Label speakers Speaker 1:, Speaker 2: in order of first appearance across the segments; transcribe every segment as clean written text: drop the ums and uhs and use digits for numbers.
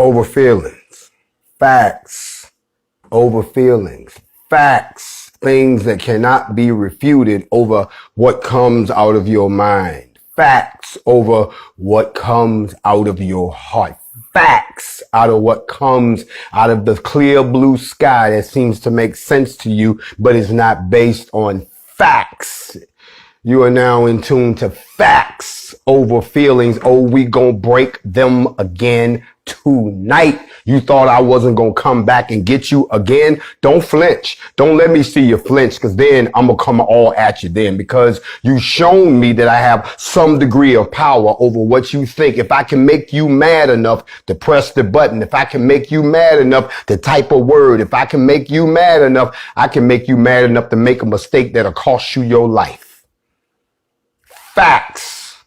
Speaker 1: over feelings. Facts over feelings. Facts, things that cannot be refuted over what comes out of your mind. Facts over what comes out of your heart. Facts out of what comes out of the clear blue sky that seems to make sense to you, but is not based on facts. You are now in tune to facts over feelings. Oh, we gonna break them again tonight. You thought I wasn't gonna come back and get you again? Don't flinch. Don't let me see you flinch, because then I'm gonna come all at you then, because you've shown me that I have some degree of power over what you think. If I can make you mad enough to press the button, if I can make you mad enough to type a word, if I can make you mad enough, I can make you mad enough to make a mistake that'll cost you your life. Facts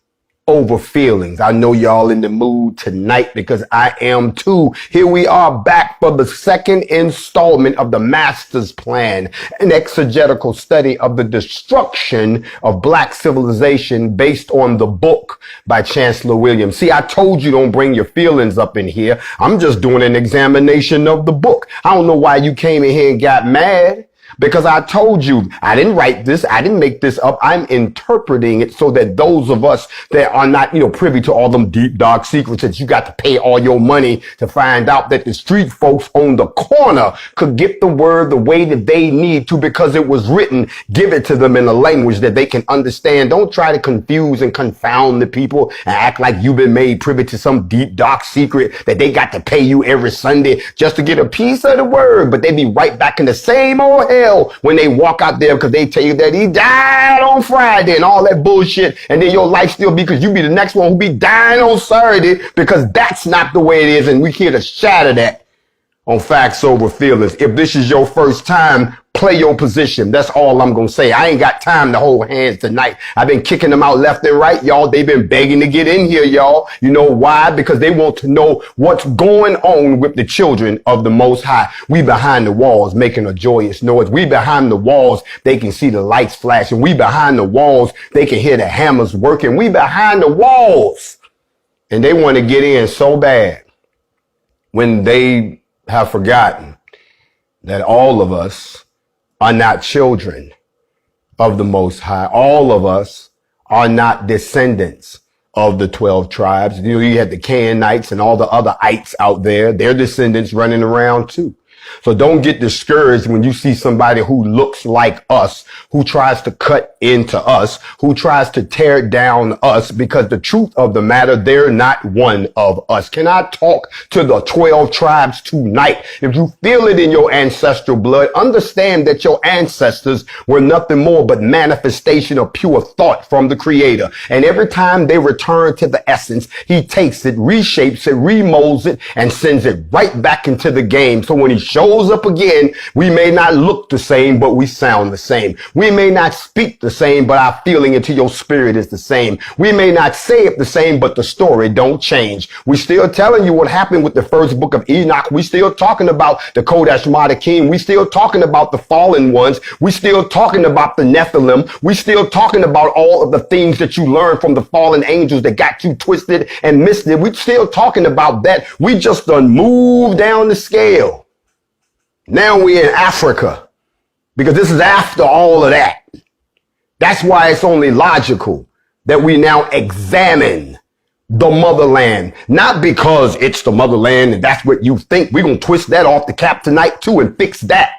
Speaker 1: over feelings. I know y'all in the mood tonight, because I am too. Here we are back for the second installment of the Master's Plan, an exegetical study of the destruction of Black civilization based on the book by Chancellor Williams. See, I told you don't bring your feelings up in here. I'm just doing an examination of the book. I don't know why you came in here and got mad. Because I told you, I didn't write this. I didn't make this up. I'm interpreting it so that those of us that are not, privy to all them deep, dark secrets that you got to pay all your money to find out, that the street folks on the corner could get the word the way that they need to, because it was written. Give it to them in a language that they can understand. Don't try to confuse and confound the people and act like you've been made privy to some deep, dark secret that they got to pay you every Sunday just to get a piece of the word. But they be right back in the same old hell when they walk out there, because they tell you that he died on Friday and all that bullshit, and then your life still be, because you be the next one who be dying on Saturday, because that's not the way it is, and we here to shatter that on Facts Over Feelings. If this is your first time, play your position. That's all I'm going to say. I ain't got time to hold hands tonight. I've been kicking them out left and right, y'all. They've been begging to get in here, y'all. You know why? Because they want to know what's going on with the children of the Most High. We behind the walls making a joyous noise. We behind the walls, they can see the lights flashing. We behind the walls, they can hear the hammers working. We behind the walls. And they want to get in so bad, when they have forgotten that all of us are not children of the Most High. All of us are not descendants of the 12 tribes. You had the Canaanites and all the other ites out there. Their descendants running around too. So don't get discouraged when you see somebody who looks like us, who tries to cut into us, who tries to tear down us, because the truth of the matter, they're not one of us. Can I talk to the 12 tribes tonight? If you feel it in your ancestral blood, understand that your ancestors were nothing more but manifestation of pure thought from the Creator. And every time they return to the essence, he takes it, reshapes it, remolds it, and sends it right back into the game. So when he shows up again, we may not look the same, but we sound the same. We may not speak the same, but our feeling into your spirit is the same. We may not say it the same, but the story don't change. We still telling you what happened with the first book of Enoch. We still talking about the Kodesh Madakim. We still talking about the fallen ones. We still talking about the Nephilim. We still talking about all of the things that you learned from the fallen angels that got you twisted and missed it. We still talking about that. We just done moved down the scale. Now we're in Africa, because this is after all of that. That's why it's only logical that we now examine the motherland, not because it's the motherland and that's what you think. We're going to twist that off the cap tonight too and fix that.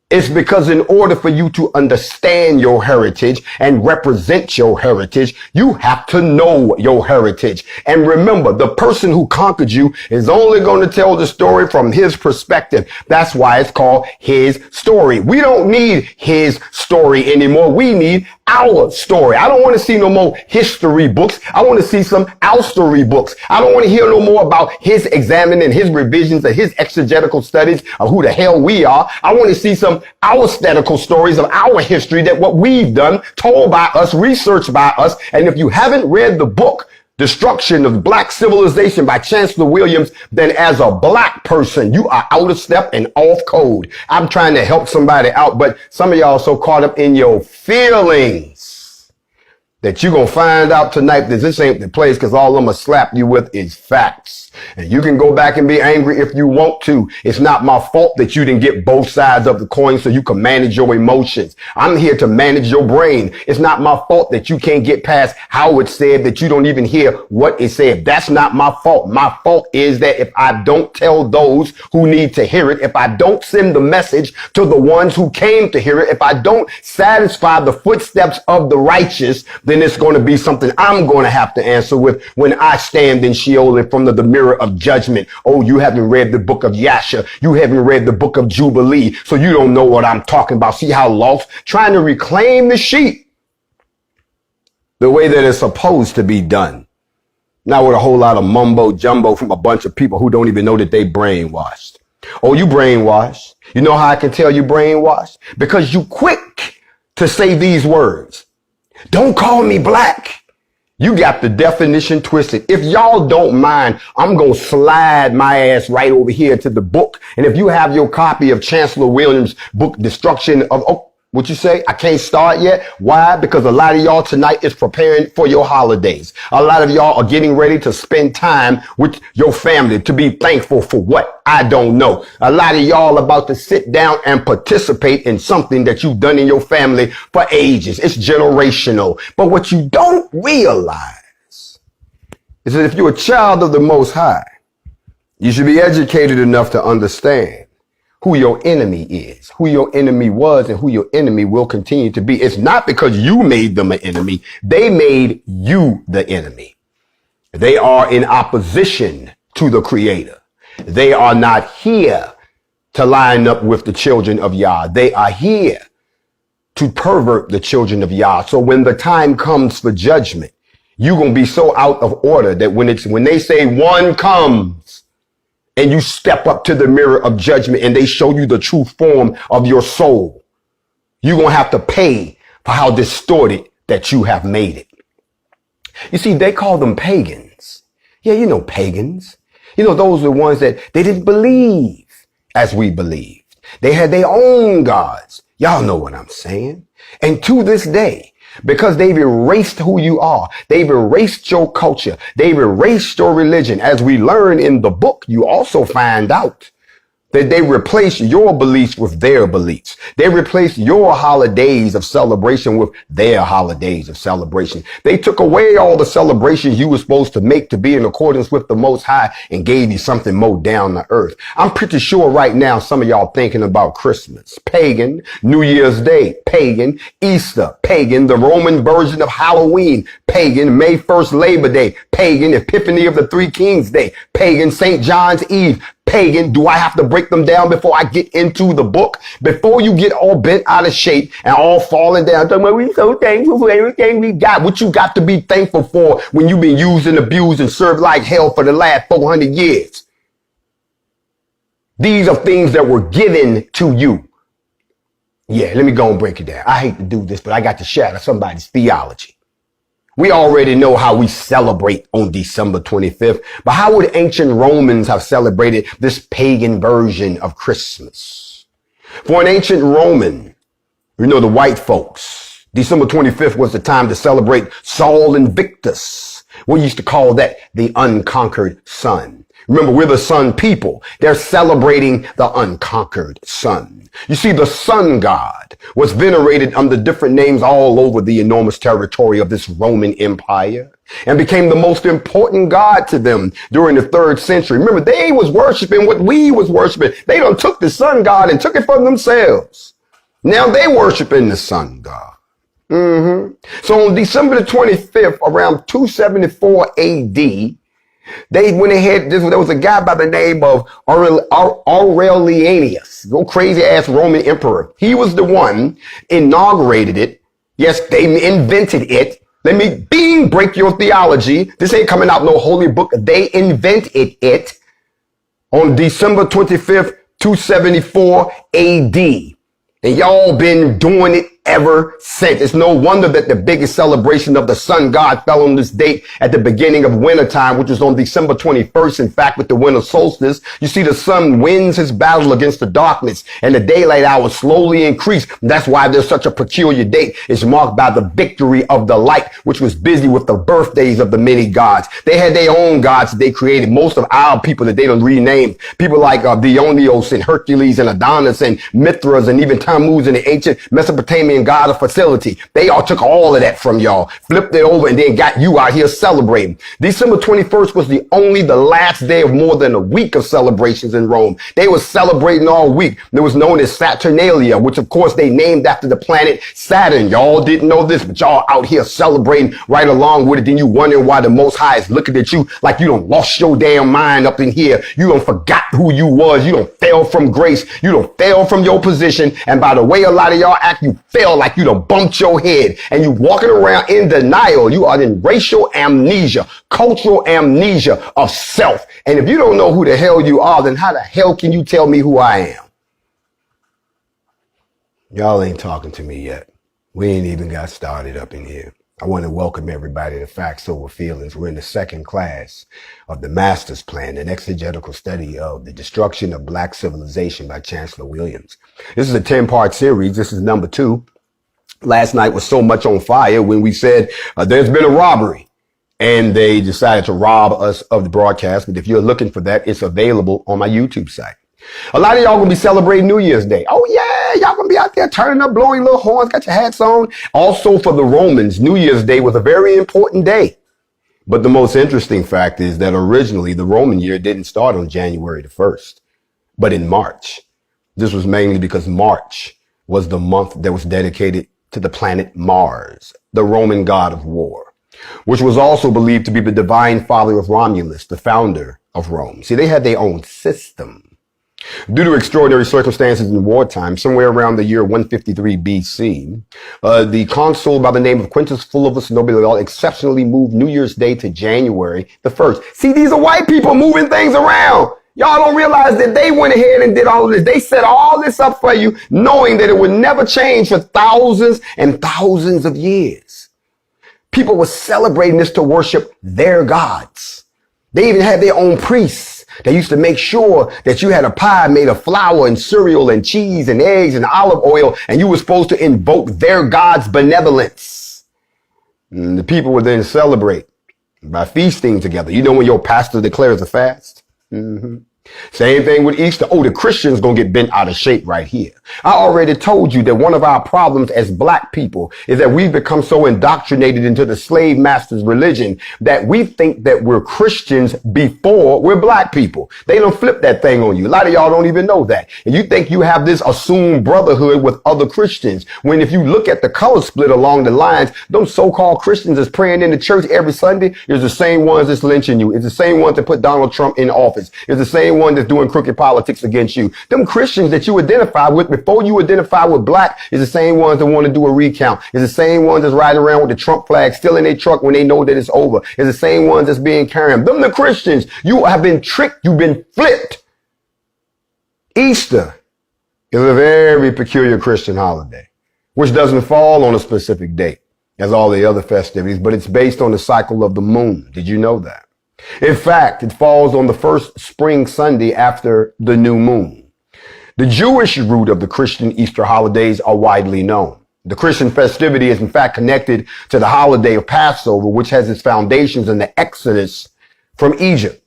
Speaker 1: It's because in order for you to understand your heritage and represent your heritage, you have to know your heritage. And remember, the person who conquered you is only going to tell the story from his perspective. That's why it's called his story. We don't need his story anymore. We need our story. I don't want to see no more history books. I want to see some our story books. I don't want to hear no more about his examining, his revisions, and his exegetical studies of who the hell we are. I want to see some our statical stories of our history, that what we've done, told by us, researched by us. And if you haven't read the book, Destruction of Black Civilization by Chancellor Williams, then as a black person, you are out of step and off code. I'm trying to help somebody out, but some of y'all are so caught up in your feelings that you're going to find out tonight that this ain't the place, because all I'm going to slap you with is facts. And you can go back and be angry if you want to. It's not my fault that you didn't get both sides of the coin so you can manage your emotions. I'm here to manage your brain. It's not my fault that you can't get past how it's said, that you don't even hear what it said. That's not my fault. My fault is that if I don't tell those who need to hear it, if I don't send the message to the ones who came to hear it, if I don't satisfy the footsteps of the righteous, then it's going to be something I'm going to have to answer with when I stand in Sheol in front of the mirror of judgment. Oh, you haven't read the book of Yasha. You haven't read the book of Jubilee. So you don't know what I'm talking about. See how lost? Trying to reclaim the sheep the way that it's supposed to be done. Not with a whole lot of mumbo jumbo from a bunch of people who don't even know that they brainwashed. Oh, you brainwashed. You know how I can tell you brainwashed? Because you quick to say these words. Don't call me black. You got the definition twisted. If y'all don't mind, I'm going to slide my ass right over here to the book. And if you have your copy of Chancellor Williams' book, Destruction of, what you say? I can't start yet. Why? Because a lot of y'all tonight is preparing for your holidays. A lot of y'all are getting ready to spend time with your family to be thankful for what? I don't know. A lot of y'all about to sit down and participate in something that you've done in your family for ages. It's generational. But what you don't realize is that if you're a child of the Most High, you should be educated enough to understand who your enemy is, who your enemy was, and who your enemy will continue to be. It's not because you made them an enemy. They made you the enemy. They are in opposition to the Creator. They are not here to line up with the children of Yah. They are here to pervert the children of Yah. So when the time comes for judgment, you're going to be so out of order that when they say one comes, and you step up to the mirror of judgment and they show you the true form of your soul, you're going to have to pay for how distorted that you have made it. You see, they call them pagans. Yeah, you know, pagans. You know, those are the ones that they didn't believe as we believed. They had their own gods. Y'all know what I'm saying. And to this day, because they've erased who you are, they've erased your culture, they've erased your religion. As we learn in the book, you also find out that they replace your beliefs with their beliefs. They replace your holidays of celebration with their holidays of celebration. They took away all the celebrations you were supposed to make to be in accordance with the Most High and gave you something more down to earth. I'm pretty sure right now some of y'all thinking about Christmas, pagan, New Year's Day, pagan, Easter, pagan, the Roman version of Halloween, pagan, May 1st, Labor Day, pagan, Epiphany of the Three Kings Day, pagan, St. John's Eve, pagan. Do I have to break them down before I get into the book? Before you get all bent out of shape and all falling down, talking about we're so thankful for everything we got. What you got to be thankful for when you've been used and abused and served like hell for the last 400 years? These are things that were given to you. Yeah, let me go and break it down. I hate to do this, but I got to shatter somebody's theology. We already know how we celebrate on December 25th, but how would ancient Romans have celebrated this pagan version of Christmas? For an ancient Roman, you know, the white folks, December 25th was the time to celebrate Sol Invictus. We used to call that the unconquered sun. Remember, we're the sun people. They're celebrating the unconquered sun. You see, the sun god was venerated under different names all over the enormous territory of this Roman Empire and became the most important god to them during the 3rd century. Remember, they was worshiping what we was worshiping. They done took the sun god and took it for themselves. Now they worshiping the sun god. So on December the 25th, around 274 AD, they went ahead, there was a guy by the name of Aurelianus, no crazy ass Roman emperor. He was the one inaugurated it. Yes, they invented it. Let me break your theology. This ain't coming out no holy book. They invented it on December 25th, 274 AD. And y'all been doing it ever since. It's no wonder that the biggest celebration of the sun god fell on this date at the beginning of wintertime, which was on December 21st. In fact, with the winter solstice, you see the sun wins his battle against the darkness, and the daylight hours slowly increase. That's why there's such a peculiar date. It's marked by the victory of the light, which was busy with the birthdays of the many gods. They had their own gods that they created. Most of our people that they done renamed, people like Dionysos and Hercules and Adonis and Mithras and even Tammuz and the ancient Mesopotamian god of fertility. They all took all of that from y'all, flipped it over, and then got you out here celebrating. December 21st was the last day of more than a week of celebrations in Rome. They were celebrating all week. It was known as Saturnalia, which of course they named after the planet Saturn. Y'all didn't know this, but y'all out here celebrating right along with it. Then you wondering why the Most High is looking at you like you done lost your damn mind up in here. You done forgot who you was. You done fell from grace. You done fell from your position. And by the way a lot of y'all act, you feel like you done bumped your head and you walking around in denial. You are in racial amnesia, cultural amnesia of self. And if you don't know who the hell you are, then how the hell can you tell me who I am? Y'all ain't talking to me yet. We ain't even got started up in here. I want to welcome everybody to Factz over Feelingz. We're in the second class of the Master's Plan, an exegetical study of the destruction of Black civilization by Chancellor Williams. This is a 10-part series. This is number 2. Last night was so much on fire when we said there's been a robbery, and they decided to rob us of the broadcast. But if you're looking for that, it's available on my YouTube site. A lot of y'all gonna be celebrating New Year's Day. Oh yeah, y'all gonna be out there turning up, blowing little horns, got your hats on. Also for the Romans, New Year's Day was a very important day. But the most interesting fact is that originally the Roman year didn't start on January the 1st, but in March. This was mainly because March was the month that was dedicated to the planet Mars, the Roman god of war, which was also believed to be the divine father of Romulus, the founder of Rome. See, they had their own system. Due to extraordinary circumstances in wartime, somewhere around the year 153 BC, the consul by the name of Quintus Fulvus Nobile exceptionally moved New Year's Day to January the 1st. See, these are white people moving things around. Y'all don't realize that they went ahead and did all of this. They set all this up for you, knowing that it would never change for thousands and thousands of years. People were celebrating this to worship their gods. They even had their own priests. They used to make sure that you had a pie made of flour and cereal and cheese and eggs and olive oil, and you were supposed to invoke their God's benevolence. And the people would then celebrate by feasting together. You know when your pastor declares a fast? Same thing with Easter. Oh, the Christians gonna get bent out of shape right here. I already told you that one of our problems as black people is that we've become so indoctrinated into the slave master's religion that we think that we're Christians before we're black people. They don't flip that thing on you. A lot of y'all don't even know that. And you think you have this assumed brotherhood with other Christians, when if you look at the color split along the lines, those so-called Christians that's praying in the church every Sunday is the same ones that's lynching you. It's the same ones that put Donald Trump in office. It's the same one that's doing crooked politics against you. Them Christians that you identify with before you identify with black is the same ones that want to do a recount. It's the same ones that's riding around with the Trump flag still in their truck when they know that it's over. It's the same ones that's being carried. Them the Christians. You have been tricked. You've been flipped. Easter is a very peculiar Christian holiday, which doesn't fall on a specific date as all the other festivities, but it's based on the cycle of the moon. Did you know that? In fact, it falls on the first spring Sunday after the new moon. The Jewish root of the Christian Easter holidays are widely known. The Christian festivity is in fact connected to the holiday of Passover, which has its foundations in the Exodus from Egypt.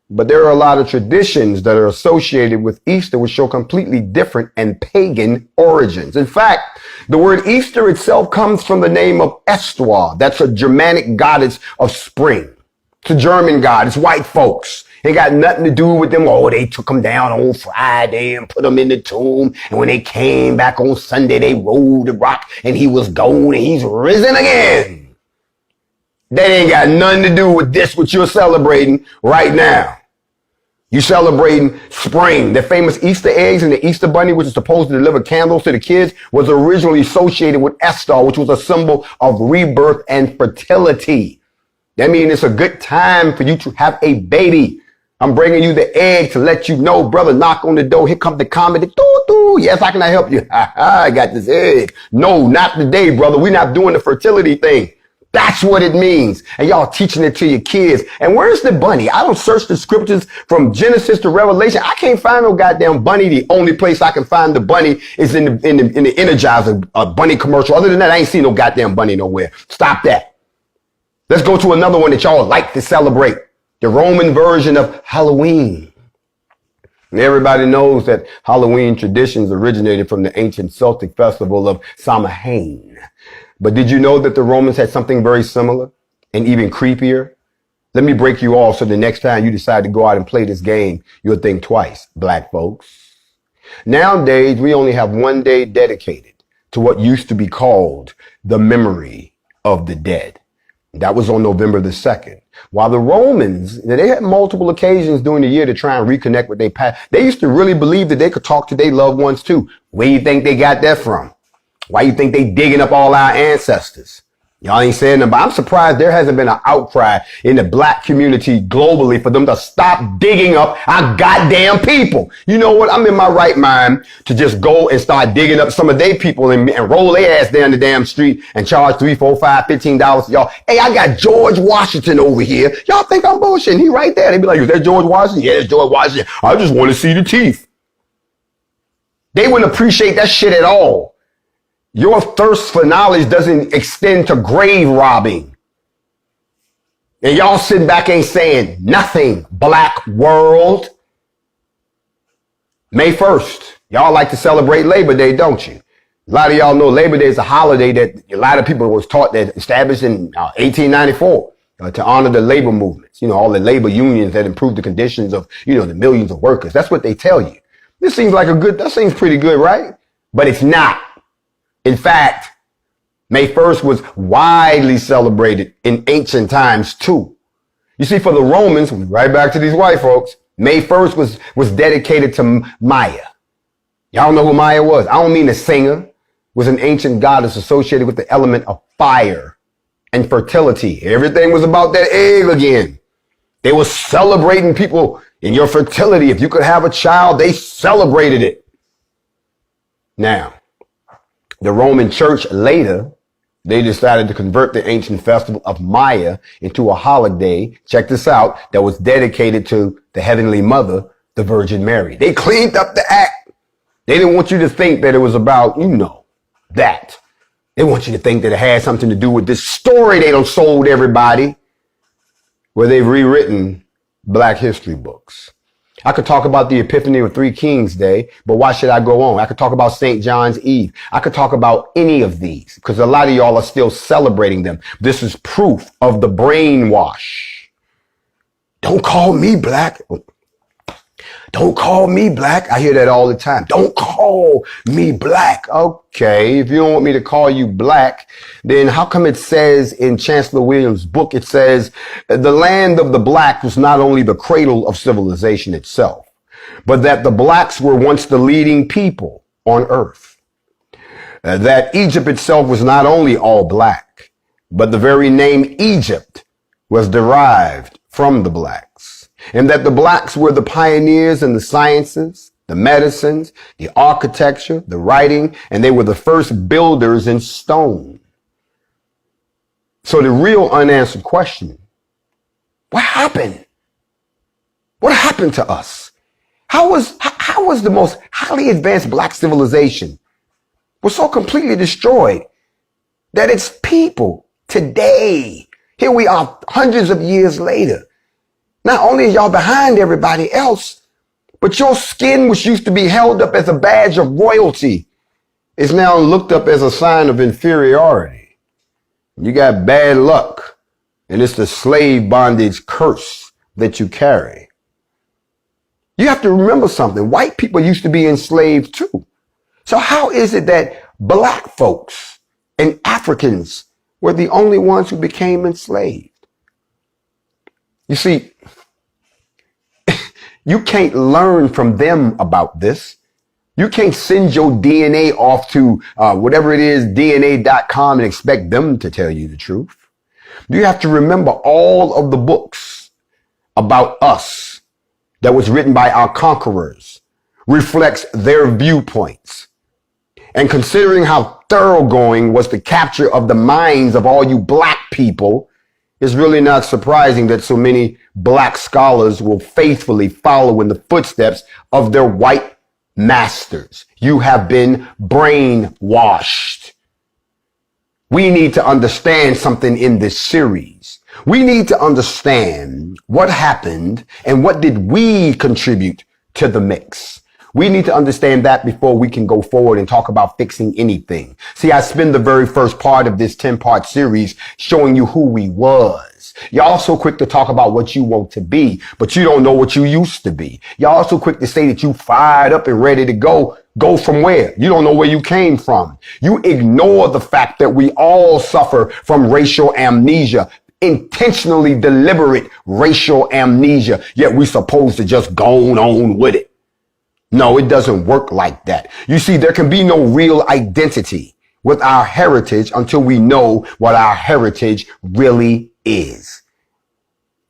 Speaker 1: But there are a lot of traditions that are associated with Easter which show completely different and pagan origins. In fact, the word Easter itself comes from the name of Estua. That's a Germanic goddess of spring. It's a German god. It's white folks. It got nothing to do with them. Oh, they took him down on Friday and put him in the tomb. And when they came back on Sunday, they rolled the rock and he was gone and he's risen again. That ain't got nothing to do with this, what you're celebrating right now. You celebrating spring. The famous Easter eggs and the Easter bunny, which is supposed to deliver candles to the kids, was originally associated with Estar, which was a symbol of rebirth and fertility. That means it's a good time for you to have a baby. I'm bringing you the egg to let you know, brother, knock on the door. Here comes the comedy. Doo, doo. Ooh, yes, how can I help you? I got this egg. No, not today, brother. We're not doing the fertility thing. That's what it means. And y'all teaching it to your kids. And where's the bunny? I don't search the scriptures from Genesis to Revelation. I can't find no goddamn bunny. The only place I can find the bunny is in the Energizer bunny commercial. Other than that, I ain't seen no goddamn bunny nowhere. Stop that. Let's go to another one that y'all like to celebrate. The Roman version of Halloween. And everybody knows that Halloween traditions originated from the ancient Celtic festival of Samhain. But did you know that the Romans had something very similar and even creepier? Let me break you off so the next time you decide to go out and play this game, you'll think twice, black folks. Nowadays, we only have one day dedicated to what used to be called the memory of the dead. That was on November the 2nd. While the Romans, they had multiple occasions during the year to try and reconnect with their past. They used to really believe that they could talk to their loved ones too. Where do you think they got that from? Why you think they digging up all our ancestors? Y'all ain't saying nothing, but I'm surprised there hasn't been an outcry in the black community globally for them to stop digging up our goddamn people. You know what? I'm in my right mind to just go and start digging up some of their people and roll their ass down the damn street and charge $3, $4, $5, $15 to y'all. Hey, I got George Washington over here. Y'all think I'm bullshitting? He right there. They be like, is that George Washington? Yeah, it's George Washington. I just want to see the teeth. They wouldn't appreciate that shit at all. Your thirst for knowledge doesn't extend to grave robbing. And y'all sitting back ain't saying nothing, black world. May 1st. Y'all like to celebrate Labor Day, don't you? A lot of y'all know Labor Day is a holiday that a lot of people was taught that established in 1894 to honor the labor movements. You know, all the labor unions that improved the conditions of, you know, the millions of workers. That's what they tell you. This seems like that seems pretty good, right? But it's not. In fact, May 1st was widely celebrated in ancient times too. You see, for the Romans, right back to these white folks, May 1st was dedicated to Maya. Y'all know who Maya was? I don't mean a singer. Was an ancient goddess associated with the element of fire and fertility. Everything was about that egg again. They were celebrating people in your fertility. If you could have a child, they celebrated it. Now, the Roman Church later, they decided to convert the ancient festival of Maya into a holiday, check this out, that was dedicated to the Heavenly Mother, the Virgin Mary. They cleaned up the act. They didn't want you to think that it was about, you know, that. They want you to think that it had something to do with this story they done sold everybody, where they've rewritten black history books. I could talk about the Epiphany of Three Kings Day, but why should I go on? I could talk about St. John's Eve. I could talk about any of these because a lot of y'all are still celebrating them. This is proof of the brainwash. Don't call me black. Don't call me black. I hear that all the time. Don't call me black. Okay, if you don't want me to call you black, then how come it says in Chancellor Williams' book, it says the land of the black was not only the cradle of civilization itself, but that the blacks were once the leading people on earth. That Egypt itself was not only all black, but the very name Egypt was derived from the blacks. And that the blacks were the pioneers in the sciences, the medicines, the architecture, the writing, and they were the first builders in stone. So the real unanswered question, what happened? What happened to us? How was the most highly advanced black civilization was so completely destroyed that its people today, here we are hundreds of years later, not only are y'all behind everybody else, but your skin, which used to be held up as a badge of royalty, is now looked up as a sign of inferiority. You got bad luck, and it's the slave bondage curse that you carry. You have to remember something. White people used to be enslaved too. So how is it that black folks and Africans were the only ones who became enslaved? You see, you can't learn from them about this. You can't send your DNA off to whatever it is, DNA.com, and expect them to tell you the truth. You have to remember all of the books about us that was written by our conquerors reflects their viewpoints. And considering how thoroughgoing was the capture of the minds of all you black people, it's really not surprising that so many black scholars will faithfully follow in the footsteps of their white masters. You have been brainwashed. We need to understand something in this series. We need to understand what happened and what did we contribute to the mix. We need to understand that before we can go forward and talk about fixing anything. See, I spend the very first part of this 10-part series showing you who we was. Y'all so quick to talk about what you want to be, but you don't know what you used to be. Y'all so quick to say that you fired up and ready to go. Go from where? You don't know where you came from. You ignore the fact that we all suffer from racial amnesia. Intentionally deliberate racial amnesia, yet we supposed to just go on with it. No, it doesn't work like that. You see, there can be no real identity with our heritage until we know what our heritage really is.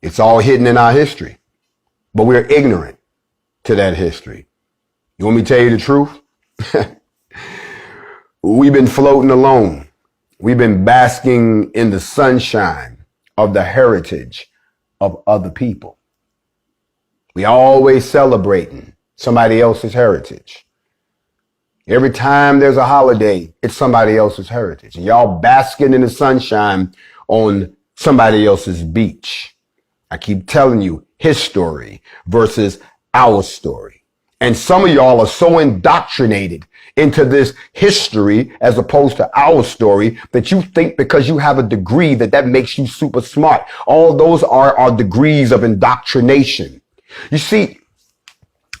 Speaker 1: It's all hidden in our history, but we're ignorant to that history. You want me to tell you the truth? We've been floating alone. We've been basking in the sunshine of the heritage of other people. We always celebrating somebody else's heritage. Every time there's a holiday, it's somebody else's heritage. And y'all basking in the sunshine on somebody else's beach. I keep telling you, his story versus our story. And some of y'all are so indoctrinated into this history as opposed to our story that you think because you have a degree that makes you super smart. All those are degrees of indoctrination. You see,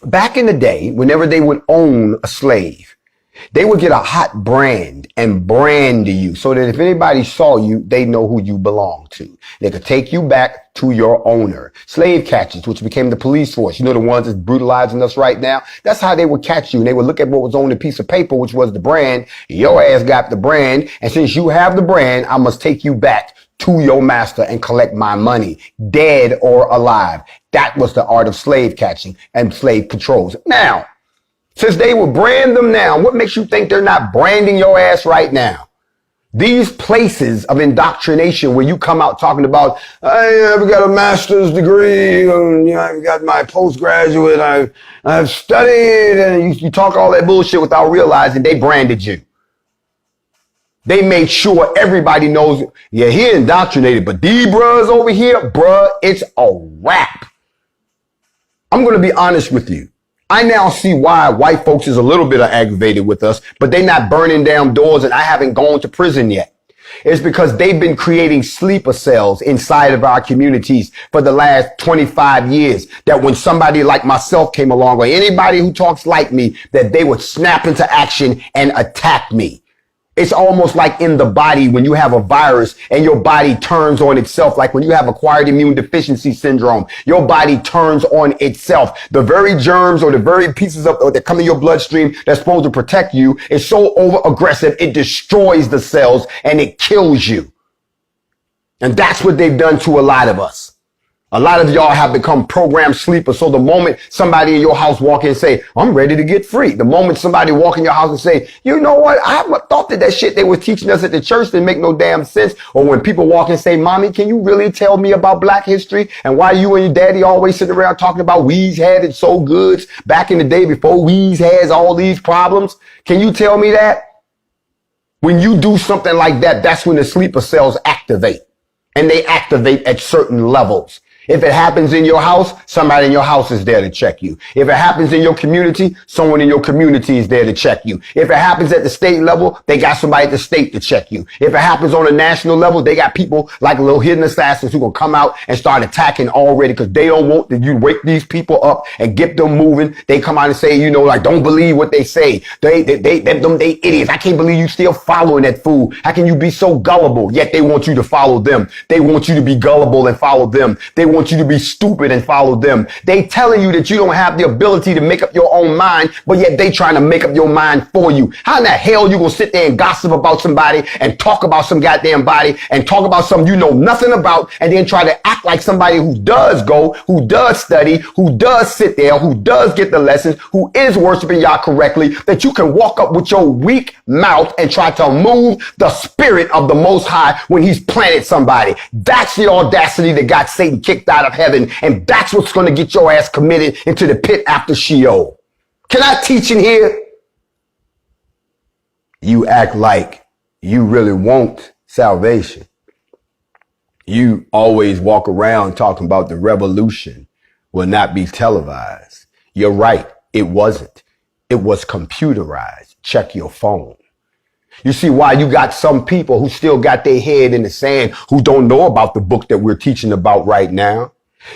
Speaker 1: back in the day, whenever they would own a slave, they would get a hot brand and brand you so that if anybody saw you, they know who you belong to. They could take you back to your owner. Slave catchers, which became the police force, you know, the ones that's brutalizing us right now. That's how they would catch you. And they would look at what was on the piece of paper, which was the brand. Your ass got the brand. And since you have the brand, I must take you back to your master and collect my money, dead or alive. That was the art of slave catching and slave patrols. Now, since they will brand them now, what makes you think they're not branding your ass right now? These places of indoctrination where you come out talking about, I've got a master's degree, I've got my postgraduate, I've studied, and you talk all that bullshit without realizing they branded you. They made sure everybody knows, yeah, he indoctrinated, but these bruhs over here, bruh, it's a wrap. I'm going to be honest with you. I now see why white folks is a little bit aggravated with us, but they're not burning down doors and I haven't gone to prison yet. It's because they've been creating sleeper cells inside of our communities for the last 25 years that when somebody like myself came along or anybody who talks like me, that they would snap into action and attack me. It's almost like in the body when you have a virus and your body turns on itself, like when you have acquired immune deficiency syndrome, your body turns on itself. The very germs or the very pieces of that come in your bloodstream that's supposed to protect you is so over aggressive, it destroys the cells and it kills you. And that's what they've done to a lot of us. A lot of y'all have become programmed sleepers. So the moment somebody in your house walk in and say, I'm ready to get free. The moment somebody walk in your house and say, you know what? I thought that shit they were teaching us at the church didn't make no damn sense. Or when people walk in and say, mommy, can you really tell me about black history? And why you and your daddy always sitting around talking about Weeze had it so good back in the day before Weeze has all these problems. Can you tell me that? When you do something like that, that's when the sleeper cells activate. And they activate at certain levels. If it happens in your house, somebody in your house is there to check you. If it happens in your community, someone in your community is there to check you. If it happens at the state level, they got somebody at the state to check you. If it happens on a national level, they got people like little hidden assassins who gonna come out and start attacking already because they don't want that you wake these people up and get them moving. They come out and say, you know, like, don't believe what they say. They idiots. I can't believe you still following that fool. How can you be so gullible? Yet they want you to follow them. They want you to be gullible and follow them. They want you to be stupid and follow them. They telling you that you don't have the ability to make up your own mind, but yet they trying to make up your mind for you. How in the hell you gonna sit there and gossip about somebody and talk about some goddamn body and talk about something you know nothing about and then try to act like somebody who does go, who does study, who does sit there, who does get the lessons, who is worshiping Yah correctly, that you can walk up with your weak mouth and try to move the spirit of the Most High when he's planted somebody. That's the audacity that got Satan kicked out of heaven, and that's what's going to get your ass committed into the pit after Sheol. Can I teach in here? You act like you really want salvation. You always walk around talking about the revolution will not be televised. You're right. It wasn't. It was computerized. Check your phone. You see why you got some people who still got their head in the sand, who don't know about the book that we're teaching about right now.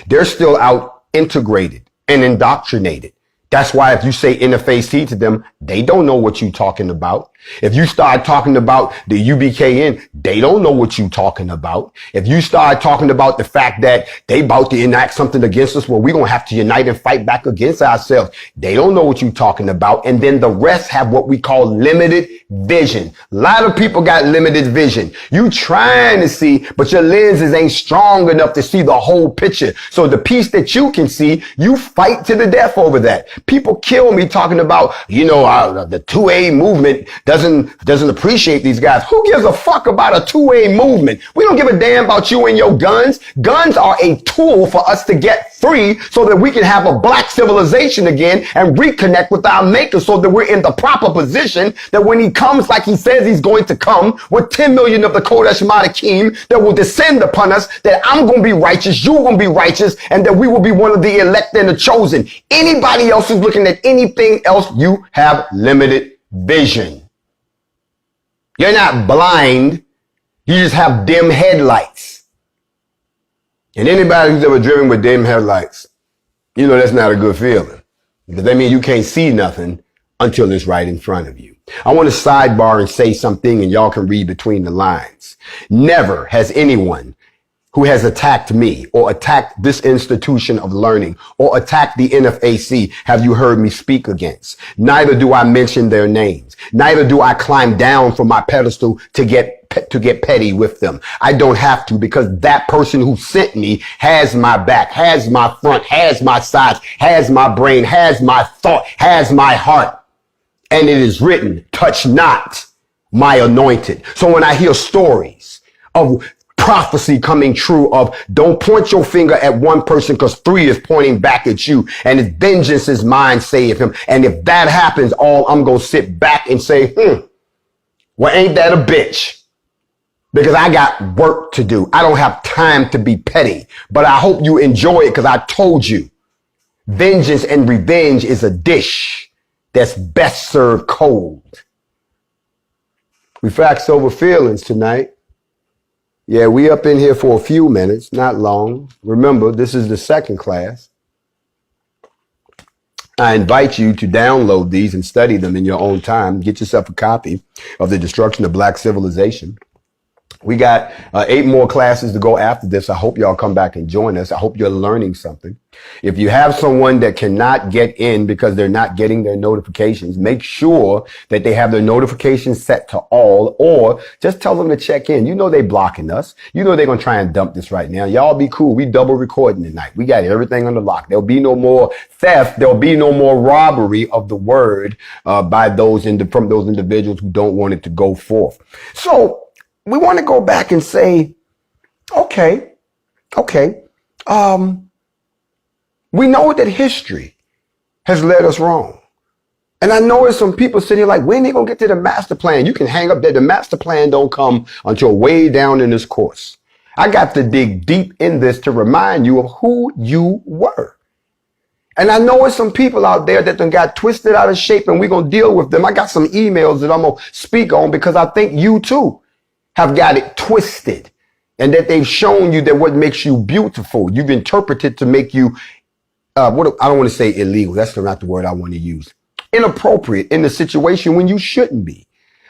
Speaker 1: They're still out integrated and indoctrinated. That's why if you say NFAC to them, they don't know what you're talking about. If you start talking about the UBKN, they don't know what you're talking about. If you start talking about the fact that they about to enact something against us, well, we're going to have to unite and fight back against ourselves. They don't know what you're talking about. And then the rest have what we call limited vision. A lot of people got limited vision. You trying to see, but your lenses ain't strong enough to see the whole picture. So the piece that you can see, you fight to the death over that. People kill me talking about, the 2A movement doesn't appreciate these guys. Who gives a fuck about a 2A movement? We don't give a damn about you and your guns. Guns are a tool for us to get free so that we can have a black civilization again and reconnect with our maker so that we're in the proper position that when he comes like he says he's going to come with 10 million of the Kodesh Madakim that will descend upon us, that I'm going to be righteous, you're going to be righteous, and that we will be one of the elect and the chosen. Anybody else who's looking at anything else, you have limited vision. You're not blind. You just have dim headlights. And anybody who's ever driven with dim headlights, that's not a good feeling. Because that means you can't see nothing until it's right in front of you. I want to sidebar and say something and y'all can read between the lines. Never has anyone who has attacked me or attacked this institution of learning or attacked the NFAC have you heard me speak against. Neither do I mention their names. Neither do I climb down from my pedestal to get petty with them. I don't have to, because that person who sent me has my back, has my front, has my sides, has my brain, has my thought, has my heart. And it is written, touch not my anointed. So when I hear stories of prophecy coming true of don't point your finger at one person because 3 is pointing back at you and his vengeance is mine, saith him. And if that happens, I'm going to sit back and say, well, ain't that a bitch? Because I got work to do. I don't have time to be petty, but I hope you enjoy it because I told you vengeance and revenge is a dish that's best served cold. We Factz over Feelingz tonight. Yeah, we up in here for a few minutes, not long. Remember, this is the second class. I invite you to download these and study them in your own time. Get yourself a copy of The Destruction of Black Civilization. We got 8 more classes to go after this. I hope y'all come back and join us. I hope you're learning something. If you have someone that cannot get in because they're not getting their notifications, make sure that they have their notifications set to all, or just tell them to check in. They blocking us. They're going to try and dump this right now. Y'all be cool. We double recording tonight. We got everything under lock. There'll be no more theft. There'll be no more robbery of the word by from those individuals who don't want it to go forth. So we want to go back and say, okay. We know that history has led us wrong. And I know there's some people sitting here like, when are they going to get to the master plan? You can hang up that the master plan don't come until way down in this course. I got to dig deep in this to remind you of who you were. And I know there's some people out there that done got twisted out of shape, and we're going to deal with them. I got some emails that I'm going to speak on because I think you too have got it twisted, and that they've shown you that what makes you beautiful, you've interpreted to make you, I don't want to say illegal. That's not the word I want to use. Inappropriate in the situation when you shouldn't be.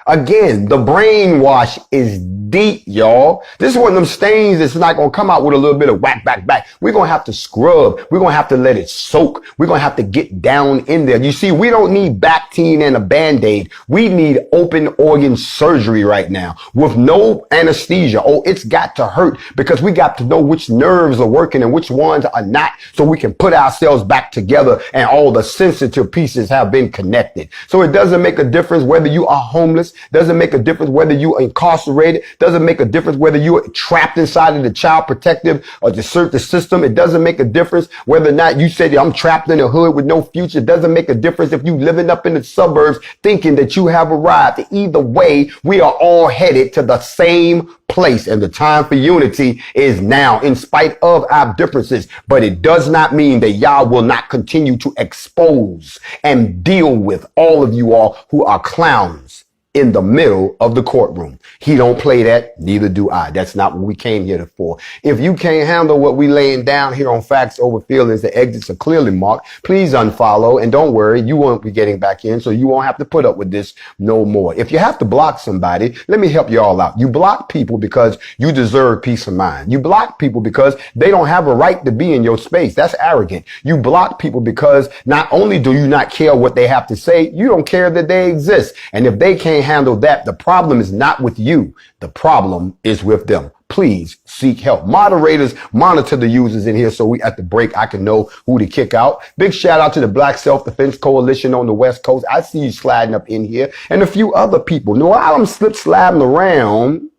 Speaker 1: Again, the brainwash is deep, y'all. This is one of them stains that's not going to come out with a little bit of whack, back. We're going to have to scrub. We're going to have to let it soak. We're going to have to get down in there. You see, we don't need Bactine and a Band-Aid. We need open organ surgery right now with no anesthesia. Oh, it's got to hurt because we got to know which nerves are working and which ones are not, so we can put ourselves back together and all the sensitive pieces have been connected. So it doesn't make a difference whether you are homeless, doesn't make a difference whether you are incarcerated, doesn't make a difference whether you are trapped inside of the child protective or the system. It doesn't make a difference whether or not you said, I'm trapped in the hood with no future. It doesn't make a difference if you living up in the suburbs thinking that you have arrived. Either way, we are all headed to the same place, and the time for unity is now, in spite of our differences. But it does not mean that y'all will not continue to expose and deal with all of you all who are clowns in the middle of the courtroom. He don't play that, neither do I. That's not what we came here for. If you can't handle what we laying down here on Factz Over Feelings, the exits are clearly marked. Please unfollow, and don't worry, you won't be getting back in, so you won't have to put up with this no more. If you have to block somebody, let me help you all out. You block people because you deserve peace of mind. You block people because they don't have a right to be in your space. That's arrogant. You block people because not only do you not care what they have to say, you don't care that they exist. And if they can't handle that, the problem is not with you. The problem is with them. Please seek help. Moderators, monitor the users in here so we at the break I can know who to kick out. Big shout out to the Black Self-Defense Coalition on the West Coast. I see you sliding up in here, and a few other people. No, I'm slip sliding around.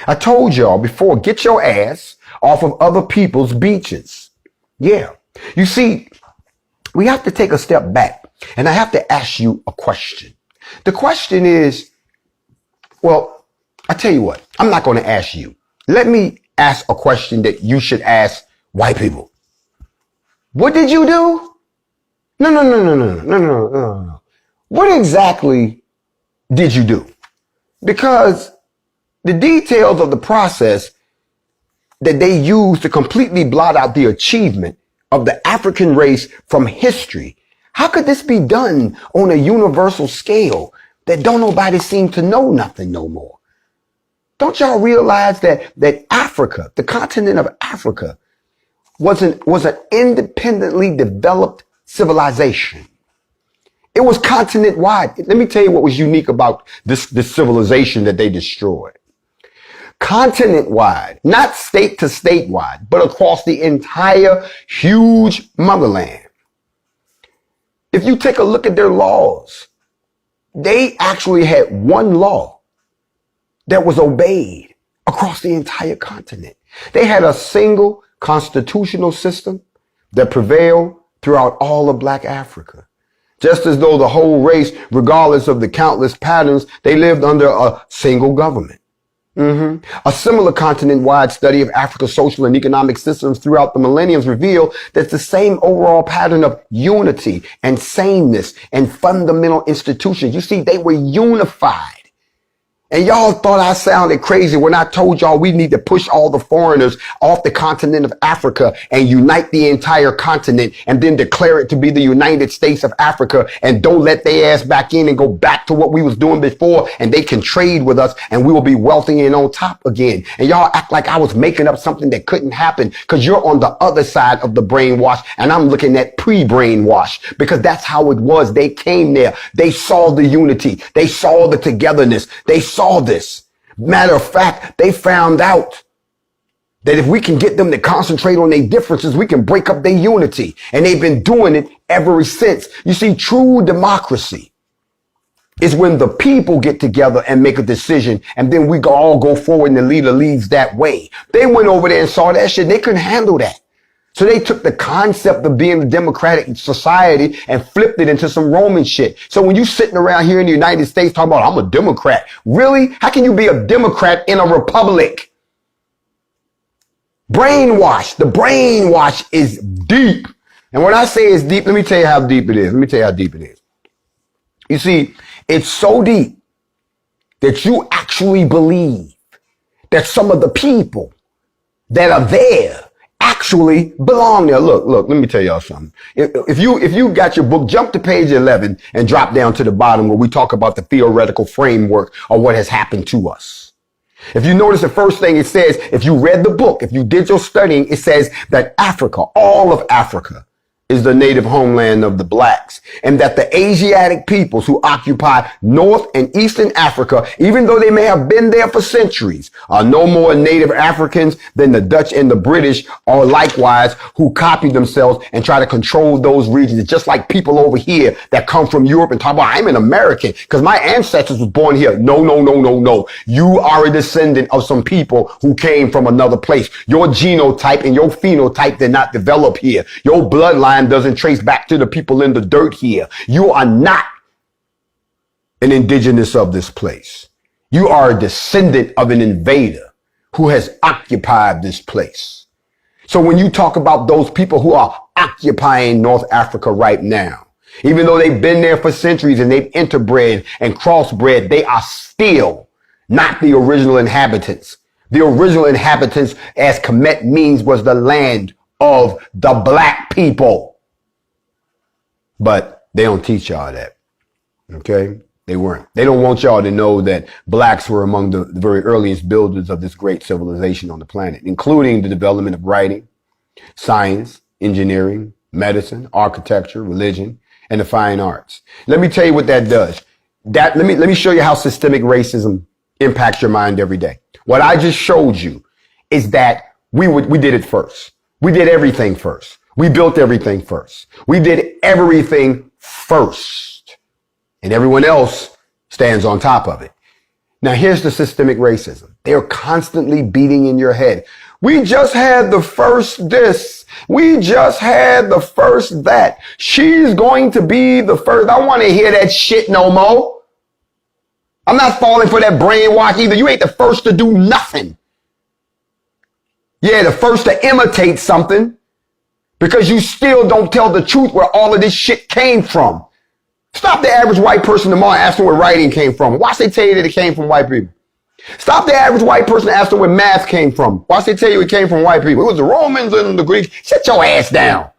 Speaker 1: I told y'all before, get your ass off of other people's beaches. Yeah. You see, we have to take a step back, and I have to ask you a question. The question is, well, I tell you what, I'm not going to ask you. Let me ask a question that you should ask white people. What did you do? No. What exactly did you do? Because the details of the process that they used to completely blot out the achievement of the African race from history. How could this be done on a universal scale that don't nobody seem to know nothing no more? Don't y'all realize that Africa, the continent of Africa, was an independently developed civilization? It was continent wide. Let me tell you what was unique about this civilization that they destroyed. Continent wide, not state to state wide, but across the entire huge motherland. If you take a look at their laws, they actually had one law that was obeyed across the entire continent. They had a single constitutional system that prevailed throughout all of Black Africa. Just as though the whole race, regardless of the countless patterns, they lived under a single government. A similar continent-wide study of Africa's social and economic systems throughout the millenniums revealed that the same overall pattern of unity and sameness and fundamental institutions. You see, they were unified. And y'all thought I sounded crazy when I told y'all we need to push all the foreigners off the continent of Africa and unite the entire continent and then declare it to be the United States of Africa and don't let their ass back in and go back to what we was doing before, and they can trade with us and we will be wealthy and on top again. And y'all act like I was making up something that couldn't happen because you're on the other side of the brainwash and I'm looking at pre-brainwash, because that's how it was. They came there. They saw the unity. They saw the togetherness. They saw this. Matter of fact, they found out that if we can get them to concentrate on their differences, we can break up their unity. And they've been doing it ever since. You see, true democracy is when the people get together and make a decision, and then we all go forward and the leader leads that way. They went over there and saw that shit. They couldn't handle that. So they took the concept of being a democratic society and flipped it into some Roman shit. So when you sitting around here in the United States talking about, I'm a Democrat. Really? How can you be a Democrat in a republic? Brainwash. The brainwash is deep. And when I say it's deep, let me tell you how deep it is. You see, it's so deep that you actually believe that some of the people that are there actually belong there. Look, let me tell y'all something. If you got your book, jump to page 11 and drop down to the bottom where we talk about the theoretical framework of what has happened to us. If you notice the first thing it says, if you read the book, if you did your studying, it says that Africa, all of Africa, is the native homeland of the blacks, and that the Asiatic peoples who occupy North and Eastern Africa, even though they may have been there for centuries, are no more native Africans than the Dutch and the British are likewise, who copy themselves and try to control those regions. It's just like people over here that come from Europe and talk about, I'm an American because my ancestors was born here. No, no, no, no, no. You are a descendant of some people who came from another place. Your genotype and your phenotype did not develop here. Your bloodline doesn't trace back to the people in the dirt here. You are not an indigenous of this place. You are a descendant of an invader who has occupied this place. So when you talk about those people who are occupying North Africa right now, even though they've been there for centuries and they've interbred and crossbred, they are still not the original inhabitants. The original inhabitants, as Kemet means, was the land of the black people. But they don't teach y'all that. Okay? They weren't. They don't want y'all to know that blacks were among the very earliest builders of this great civilization on the planet, including the development of writing, science, engineering, medicine, architecture, religion, and the fine arts. Let me tell you what that does. Let me show you how systemic racism impacts your mind every day. What I just showed you is that we did it first. We did everything first. We built everything first. We did everything first. And everyone else stands on top of it. Now, here's the systemic racism. They are constantly beating in your head. We just had the first this. We just had the first that. She's going to be the first. I don't want to hear that shit no more. I'm not falling for that brainwash either. You ain't the first to do nothing. Yeah, the first to imitate something. Because you still don't tell the truth where all of this shit came from. Stop the average white person tomorrow and ask them where writing came from. Watch they tell you that it came from white people. Stop the average white person and ask them where math came from. Watch they tell you it came from white people. It was the Romans and the Greeks. Sit your ass down.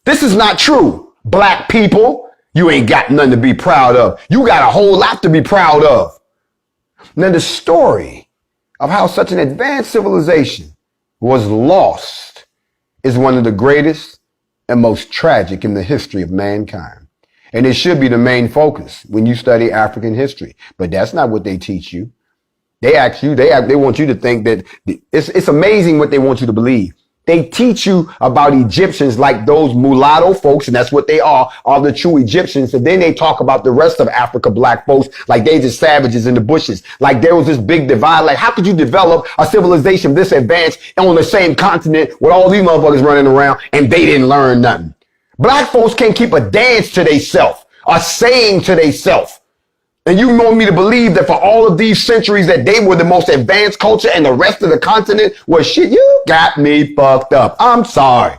Speaker 1: This is not true. Black people, you ain't got nothing to be proud of. You got a whole lot to be proud of. Now the story of how such an advanced civilization was lost is one of the greatest and most tragic in the history of mankind. And it should be the main focus when you study African history. But that's not what they teach you. They want you to think that it's amazing what they want you to believe. They teach you about Egyptians like those mulatto folks, and that's what they are the true Egyptians. And then they talk about the rest of Africa, black folks, like they just savages in the bushes. Like there was this big divide. Like how could you develop a civilization this advanced on the same continent with all these motherfuckers running around and they didn't learn nothing? Black folks can't keep a dance to theyself, a saying to theyself. And you want me to believe that for all of these centuries that they were the most advanced culture and the rest of the continent was shit? You got me fucked up. I'm sorry.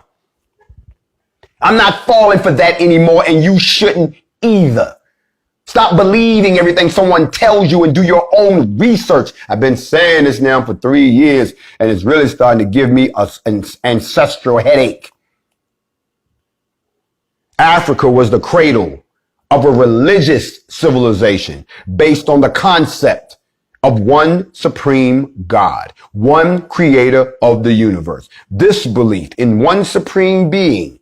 Speaker 1: I'm not falling for that anymore, and you shouldn't either. Stop believing everything someone tells you and do your own research. I've been saying this now for 3 years, and it's really starting to give me an ancestral headache. Africa was the cradle of a religious civilization based on the concept of one supreme God, one creator of the universe. This belief in one supreme being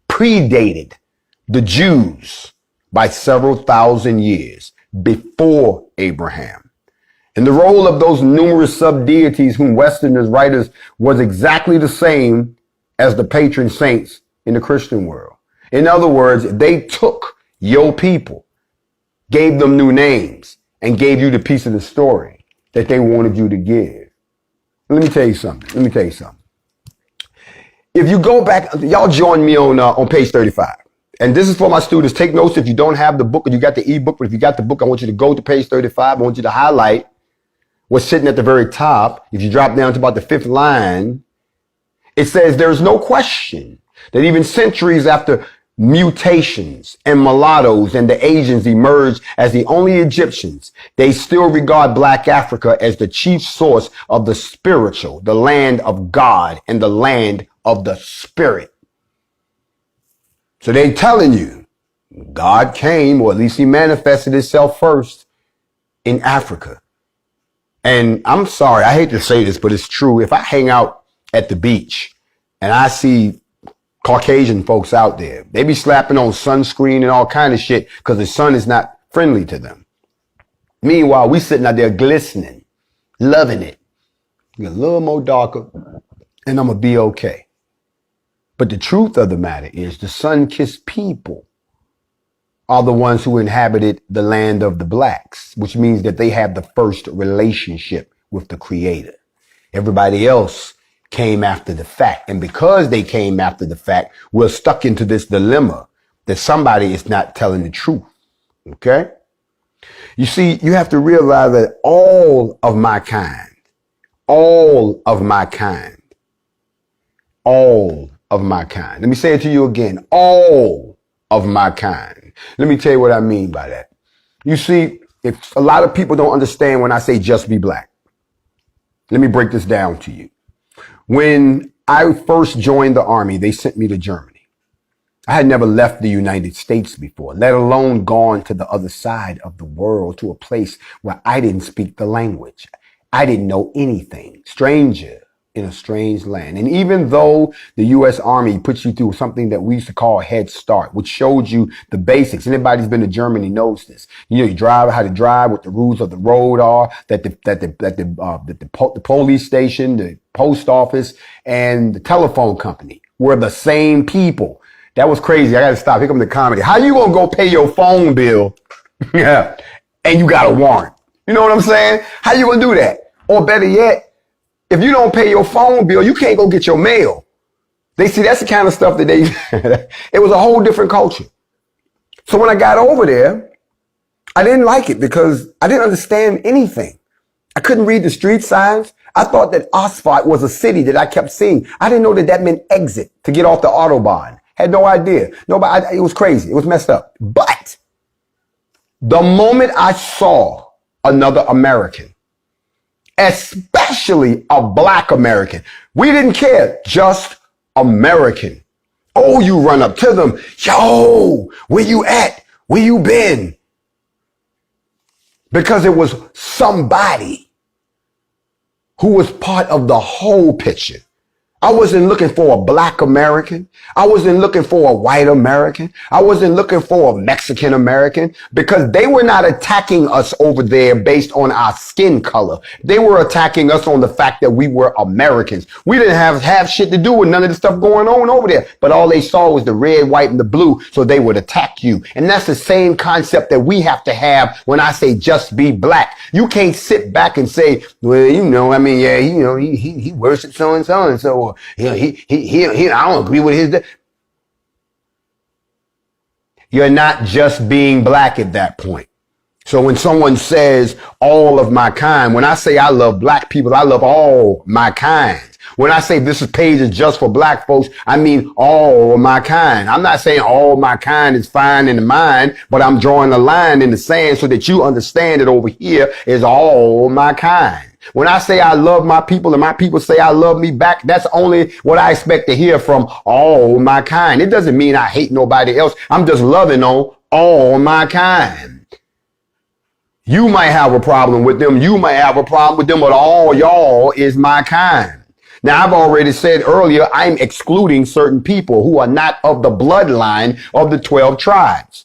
Speaker 1: predated the Jews by several thousand years before Abraham. And the role of those numerous sub-deities whom Westerners writers was exactly the same as the patron saints in the Christian world. In other words, they took your people, gave them new names, and gave you the piece of the story that they wanted you to give. Let me tell you something. If you go back, y'all join me on page 35. And this is for my students. Take notes if you don't have the book or you got the ebook. But if you got the book, I want you to go to page 35. I want you to highlight what's sitting at the very top. If you drop down to about the 5th line, it says there is no question that even centuries after mutations and mulattoes and the Asians emerged as the only Egyptians, they still regard Black Africa as the chief source of the spiritual, the land of God and the land of the spirit. So they're telling you God came, or at least he manifested himself first in Africa. And I'm sorry, I hate to say this, but it's true. If I hang out at the beach and I see Caucasian folks out there, they be slapping on sunscreen and all kind of shit because the sun is not friendly to them. Meanwhile, we sitting out there glistening, loving it. Get a little more darker and I'm going to be okay. But the truth of the matter is the sun-kissed people are the ones who inhabited the land of the blacks, which means that they have the first relationship with the creator. Everybody else came after the fact. And because they came after the fact, we're stuck into this dilemma that somebody is not telling the truth. Okay? You see, you have to realize that all of my kind, let me say it to you again, all of my kind. Let me tell you what I mean by that. You see, if a lot of people don't understand when I say just be black. Let me break this down to you. When I first joined the army, they sent me to Germany. I had never left the United States before, let alone gone to the other side of the world, to a place where I didn't speak the language. I didn't know anything. Stranger in a strange land. And even though the U.S. Army puts you through something that we used to call Head Start, which showed you the basics. Anybody who's been to Germany knows this. You drive, how to drive, what the rules of the road are, that the police station, the post office, and the telephone company were the same people. That was crazy. I got to stop. Here comes the comedy. How you going to go pay your phone bill? Yeah. And you got a warrant. You know what I'm saying? How you going to do that? Or better yet, if you don't pay your phone bill, you can't go get your mail. They see that's the kind of stuff that it was a whole different culture. So when I got over there, I didn't like it because I didn't understand anything. I couldn't read the street signs. I thought that Asphalt was a city that I kept seeing. I didn't know that that meant exit to get off the Autobahn. Had no idea. It was crazy. It was messed up. But the moment I saw another American, especially a black American, we didn't care, just American. Oh, you run up to them. Yo, where you at? Where you been? Because it was somebody who was part of the whole picture. I wasn't looking for a black American. I wasn't looking for a white American. I wasn't looking for a Mexican American, because they were not attacking us over there based on our skin color. They were attacking us on the fact that we were Americans. We didn't have shit to do with none of the stuff going on over there, but all they saw was the red, white, and the blue, so they would attack you. And that's the same concept that we have to have when I say just be black. You can't sit back and say, well, he worships so and so and so. I don't agree with his. You're not just being black at that point. So when someone says all of my kind, when I say I love black people, I love all my kind. When I say this page is just for black folks, I mean all of my kind. I'm not saying all my kind is fine in the mind, but I'm drawing a line in the sand so that you understand that over here is all my kind. When I say I love my people and my people say I love me back, that's only what I expect to hear from all my kind. It doesn't mean I hate nobody else. I'm just loving on all my kind. You might have a problem with them. You might have a problem with them, but all y'all is my kind. Now, I've already said earlier, I'm excluding certain people who are not of the bloodline of the 12 tribes.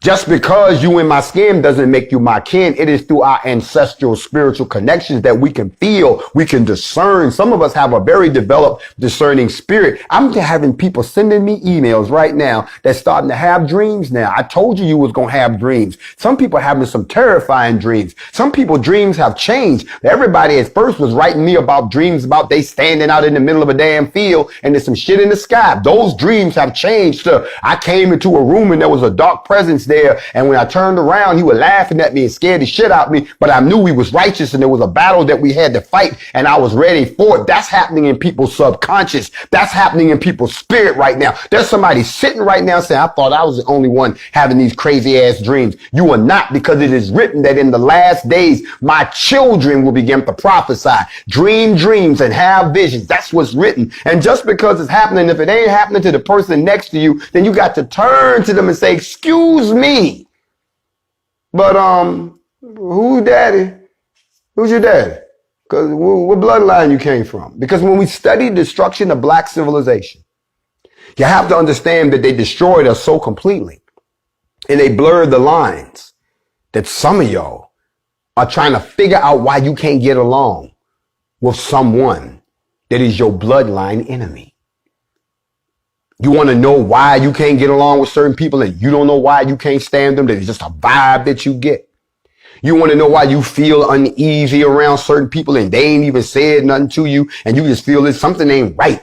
Speaker 1: Just because you in my skin doesn't make you my kin. It is through our ancestral spiritual connections that we can feel, we can discern. Some of us have a very developed discerning spirit. I'm having people sending me emails right now that's starting to have dreams now. I told you was going to have dreams. Some people are having some terrifying dreams. Some people dreams have changed. Everybody at first was writing me about dreams about they standing out in the middle of a damn field and there's some shit in the sky. Those dreams have changed to I came into a room and there was a dark presence there, and when I turned around, he was laughing at me and scared the shit out of me, but I knew he was righteous and there was a battle that we had to fight and I was ready for it. That's happening in people's subconscious. That's happening in people's spirit right now. There's somebody sitting right now saying, I thought I was the only one having these crazy ass dreams. You are not, because it is written that in the last days, my children will begin to prophesy, dream dreams and have visions. That's what's written. And just because it's happening, if it ain't happening to the person next to you, then you got to turn to them and say, excuse me, but who's daddy? Who's your dad? Because what bloodline you came from? Because when we study destruction of black civilization, you have to understand that they destroyed us so completely and they blurred the lines that some of y'all are trying to figure out why you can't get along with someone that is your bloodline enemy. You want to know why you can't get along with certain people and you don't know why you can't stand them. That it's just a vibe that you get. You want to know why you feel uneasy around certain people and they ain't even said nothing to you and you just feel that something ain't right.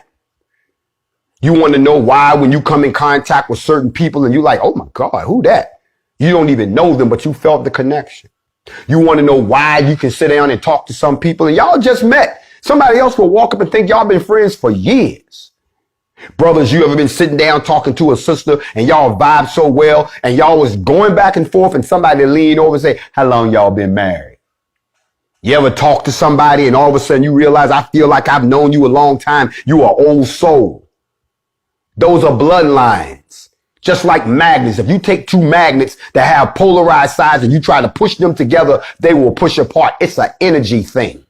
Speaker 1: You want to know why when you come in contact with certain people and you're like, oh my God, who that? You don't even know them, but you felt the connection. You want to know why you can sit down and talk to some people and y'all just met. Somebody else will walk up and think y'all been friends for years. Brothers, you ever been sitting down talking to a sister and y'all vibe so well and y'all was going back and forth and somebody lean over and say, how long y'all been married? You ever talk to somebody and all of a sudden you realize, I feel like I've known you a long time. You are old soul. Those are bloodlines. Just like magnets. If you take two magnets that have polarized sides and you try to push them together, they will push apart. It's an energy thing.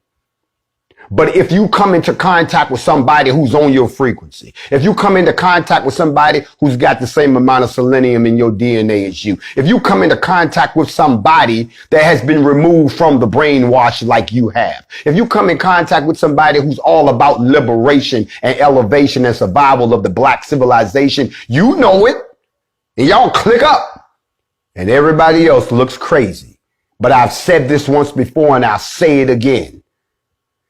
Speaker 1: But if you come into contact with somebody who's on your frequency, if you come into contact with somebody who's got the same amount of selenium in your DNA as you, if you come into contact with somebody that has been removed from the brainwash like you have, if you come in contact with somebody who's all about liberation and elevation and survival of the black civilization, you know it, and y'all click up, and everybody else looks crazy. But I've said this once before, and I'll say it again.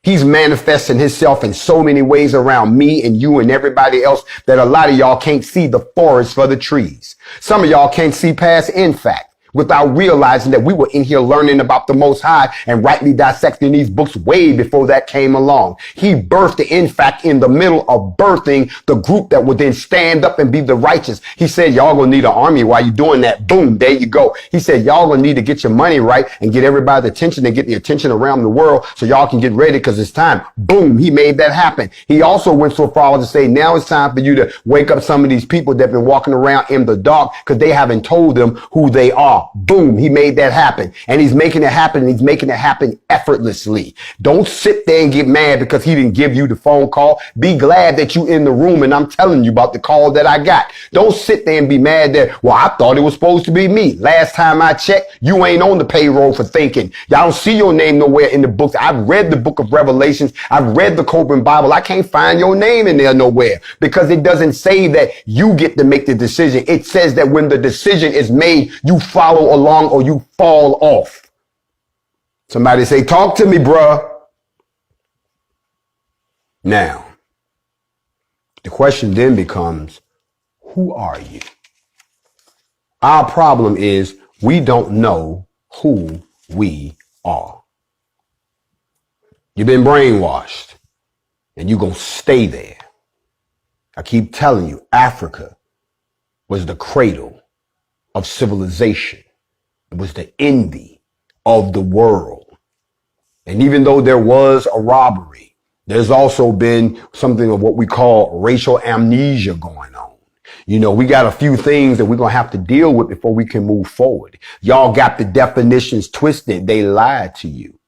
Speaker 1: He's manifesting himself in so many ways around me and you and everybody else that a lot of y'all can't see the forest for the trees. Some of y'all can't see past in fact without realizing that we were in here learning about the Most High and rightly dissecting these books way before that came along. He birthed the in fact in the middle of birthing the group that would then stand up and be the righteous. He said, y'all gonna need an army while you're doing that. Boom, there you go. He said, y'all gonna need to get your money right and get everybody's attention and get the attention around the world so y'all can get ready because it's time. Boom, he made that happen. He also went so far as to say, now it's time for you to wake up some of these people that have been walking around in the dark because they haven't told them who they are. Boom, he made that happen. And he's making it happen, and he's making it happen effortlessly. Don't sit there and get mad because he didn't give you the phone call. Be glad that you in the room and I'm telling you about the call that I got. Don't sit there and be mad that, well, I thought it was supposed to be me. Last time I checked, you ain't on the payroll for thinking. Y'all don't see your name nowhere in the books. I've read the book of Revelations. I've read the Coburn Bible. I can't find your name in there nowhere because it doesn't say that you get to make the decision. It says that when the decision is made, you follow along or you fall off. Somebody say, talk to me, bruh. Now, the question then becomes, who are you? Our problem is we don't know who we are. You've been brainwashed and you're going to stay there. I keep telling you, Africa was the cradle of civilization. It was the envy of the world. And even though there was a robbery, there's also been something of what we call racial amnesia going on. You know, we got a few things that we're going to have to deal with before we can move forward. Y'all got the definitions twisted. They lied to you.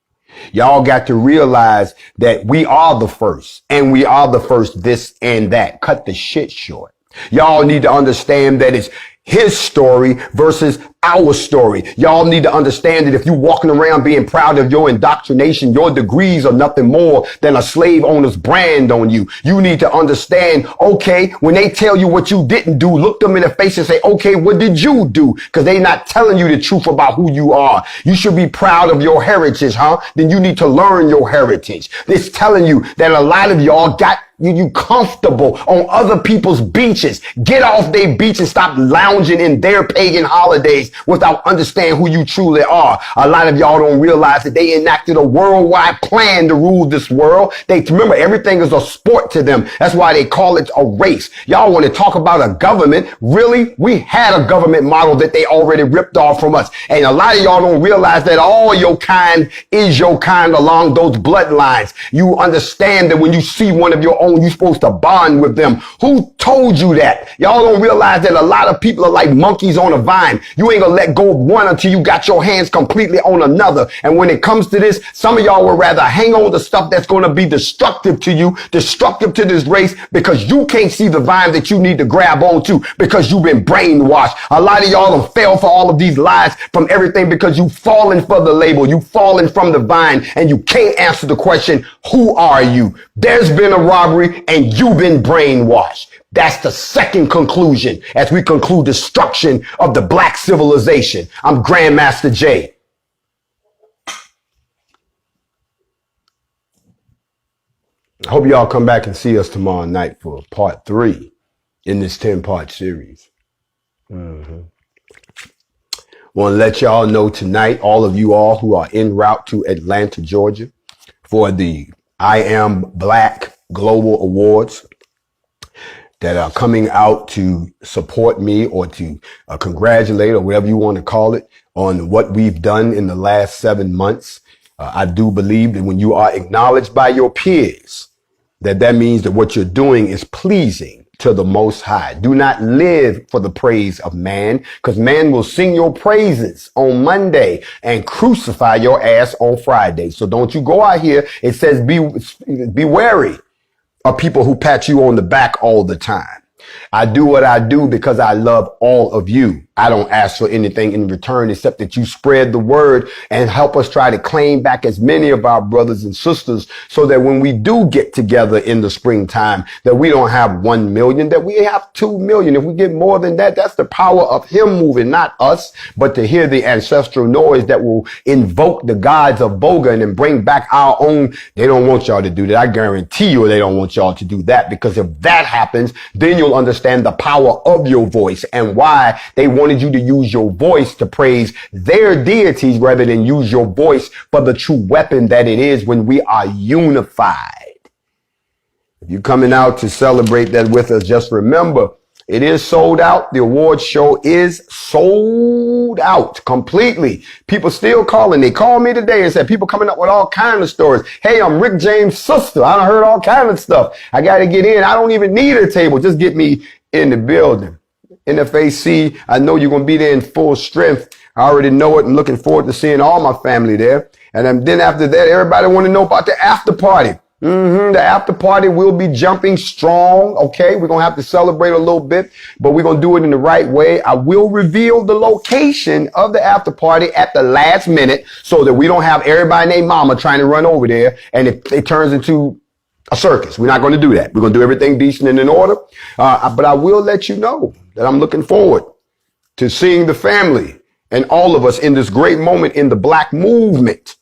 Speaker 1: Y'all got to realize that we are the first and we are the first this and that. Cut the shit short. Y'all need to understand that it's his story versus our story. Y'all need to understand that if you're walking around being proud of your indoctrination, your degrees are nothing more than a slave owner's brand on you. You need to understand, okay, when they tell you what you didn't do, look them in the face and say, okay, what did you do? Because they're not telling you the truth about who you are. You should be proud of your heritage, huh? Then you need to learn your heritage. It's telling you that a lot of y'all got you comfortable on other people's beaches. Get off their beach and stop lounging in their pagan holidays without understanding who you truly are. A lot of y'all don't realize that they enacted a worldwide plan to rule this world. They remember everything is a sport to them. That's why they call it a race. Y'all want to talk about a government? Really? We had a government model that they already ripped off from us. And a lot of y'all don't realize that all your kind is your kind along those bloodlines. You understand that when you see one of your own own. You're supposed to bond with them. Who told you that? Y'all don't realize that a lot of people are like monkeys on a vine. You ain't gonna let go of one until you got your hands completely on another. And when it comes to this, some of y'all would rather hang on to stuff that's gonna be destructive to you, destructive to this race, because you can't see the vine that you need to grab onto because you've been brainwashed. A lot of y'all have fell for all of these lies from everything because you've fallen for the label. You've fallen from the vine and you can't answer the question, who are you? There's been a robbery and you've been brainwashed. That's the second conclusion as we conclude destruction of the black civilization. I'm Grandmaster Jay. I hope y'all come back and see us tomorrow night for part 3 in this 10-part series. Want to let y'all know tonight, all of you all who are en route to Atlanta, Georgia, for the I Am Black Global Awards that are coming out to support me or to congratulate or whatever you want to call it on what we've done in the last 7 months. I do believe that when you are acknowledged by your peers, that means that what you're doing is pleasing to the Most High. Do not live for the praise of man, because man will sing your praises on Monday and crucify your ass on Friday. So don't you go out here. It says be wary of people who pat you on the back all the time. I do what I do because I love all of you. I don't ask for anything in return except that you spread the word and help us try to claim back as many of our brothers and sisters so that when we do get together in the springtime, that we don't have 1 million, that we have 2 million. If we get more than that, that's the power of him moving, not us, but to hear the ancestral noise that will invoke the gods of Bogan and bring back our own. They don't want y'all to do that. I guarantee you they don't want y'all to do that, because if that happens, then you'll understand the power of your voice and why they wanted you to use your voice to praise their deities rather than use your voice for the true weapon that it is when we are unified. If you're coming out to celebrate that with us, just remember, it is sold out. The award show is sold out completely. People still calling. They called me today and said people coming up with all kinds of stories. Hey, I'm Rick James' sister. I done heard all kinds of stuff. I got to get in. I don't even need a table. Just get me in the building. NFAC, I know you're going to be there in full strength. I already know it and looking forward to seeing all my family there. And then after that, everybody want to know about the after party. The after party will be jumping strong. Okay. We're going to have to celebrate a little bit, but we're going to do it in the right way. I will reveal the location of the after party at the last minute so that we don't have everybody named mama trying to run over there. And it turns into a circus. We're not going to do that. We're going to do everything decent and in order. But I will let you know that I'm looking forward to seeing the family and all of us in this great moment in the black movement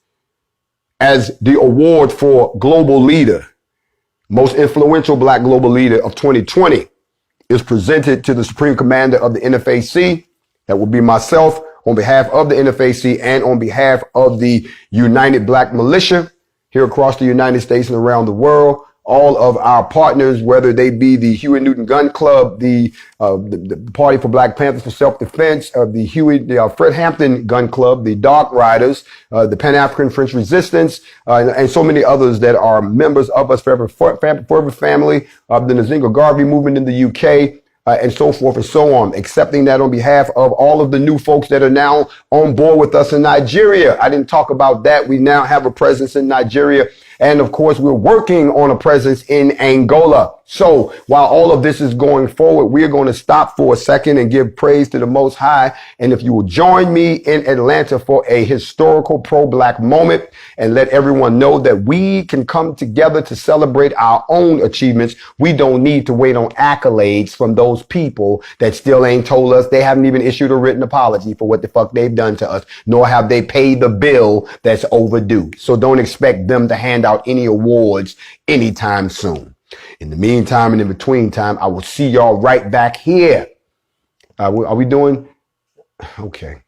Speaker 1: as the award for global leader, most influential black global leader of 2020 is presented to the Supreme Commander of the NFAC. That will be myself on behalf of the NFAC and on behalf of the United Black Militia here across the United States and around the world. All of our partners, whether they be the Huey Newton Gun Club, the Party for Black Panthers for Self-Defense, the Fred Hampton Gun Club, the Dark Riders, the Pan-African French Resistance, and so many others that are members of us Forever Family, the Nzinga Garvey movement in the UK, and so forth and so on, accepting that on behalf of all of the new folks that are now on board with us in Nigeria. I didn't talk about that. We now have a presence in Nigeria. And of course, we're working on a presence in Angola. So while all of this is going forward, we're going to stop for a second and give praise to the Most High. And if you will join me in Atlanta for a historical pro-black moment and let everyone know that we can come together to celebrate our own achievements. We don't need to wait on accolades from those people that still ain't told us. They haven't even issued a written apology for what the fuck they've done to us, nor have they paid the bill that's overdue. So don't expect them to hand out any awards anytime soon. In the meantime and in between time, I will see y'all right back here. Are we doing? Okay.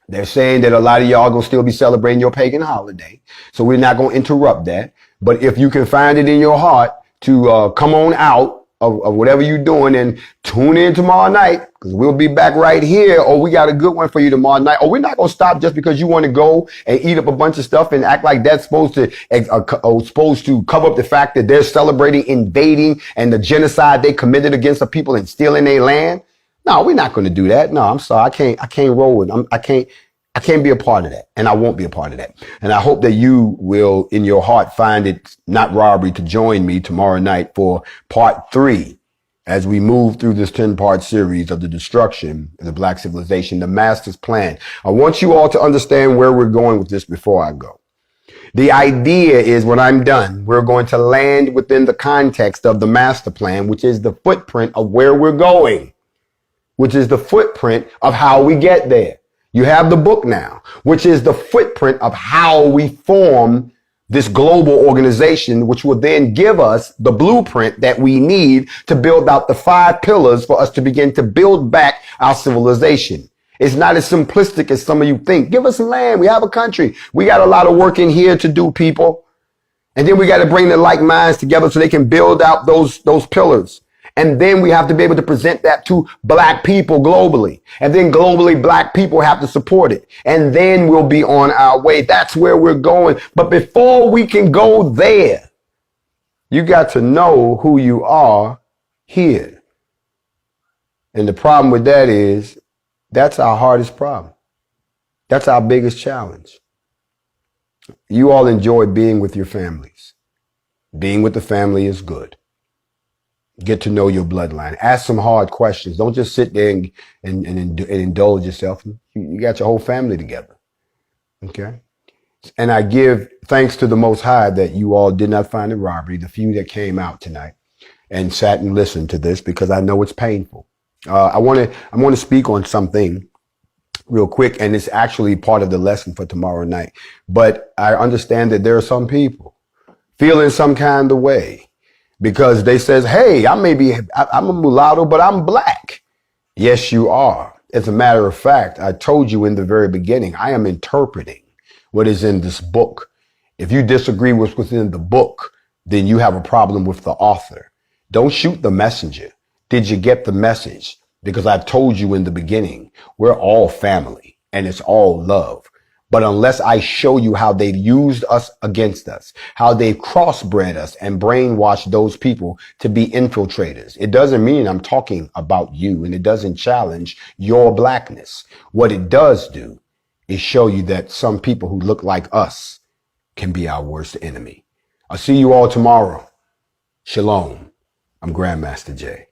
Speaker 1: They're saying that a lot of y'all gonna still be celebrating your pagan holiday. So we're not gonna interrupt that. But if you can find it in your heart to come on out of whatever you're doing and tune in tomorrow night because we'll be back right here. Or we got a good one for you tomorrow night. Or we're not going to stop just because you want to go and eat up a bunch of stuff and act like that's supposed to cover up the fact that they're celebrating invading and the genocide they committed against the people and stealing their land. No, we're not going to do that. No, I'm sorry. I can't roll with it. I can't be a part of that, and I won't be a part of that. And I hope that you will, in your heart, find it not robbery to join me tomorrow night for part 3 as we move through this 10-part series of the destruction of the Black civilization, the master's plan. I want you all to understand where we're going with this before I go. The idea is when I'm done, we're going to land within the context of the master plan, which is the footprint of where we're going, which is the footprint of how we get there. You have the book now, which is the footprint of how we form this global organization, which will then give us the blueprint that we need to build out the 5 pillars for us to begin to build back our civilization. It's not as simplistic as some of you think. Give us land. We have a country. We got a lot of work in here to do, people. And then we got to bring the like minds together so they can build out those pillars. And then we have to be able to present that to black people globally. And then globally, black people have to support it. And then we'll be on our way. That's where we're going. But before we can go there, you got to know who you are here. And the problem with that is that's our hardest problem. That's our biggest challenge. You all enjoy being with your families. Being with the family is good. Get to know your bloodline. Ask some hard questions. Don't just sit there and indulge yourself. You got your whole family together. Okay? And I give thanks to the Most High that you all did not find it robbery, the few that came out tonight and sat and listened to this because I know it's painful. I want to speak on something real quick, and it's actually part of the lesson for tomorrow night. But I understand that there are some people feeling some kind of way because they says, hey, I'm a mulatto, but I'm black. Yes, you are. As a matter of fact, I told you in the very beginning, I am interpreting what is in this book. If you disagree with what's in the book, then you have a problem with the author. Don't shoot the messenger. Did you get the message? Because I told you in the beginning, we're all family and it's all love. But unless I show you how they've used us against us, how they've crossbred us and brainwashed those people to be infiltrators, it doesn't mean I'm talking about you, and it doesn't challenge your blackness. What it does do is show you that some people who look like us can be our worst enemy. I'll see you all tomorrow. Shalom. I'm Grandmaster Jay.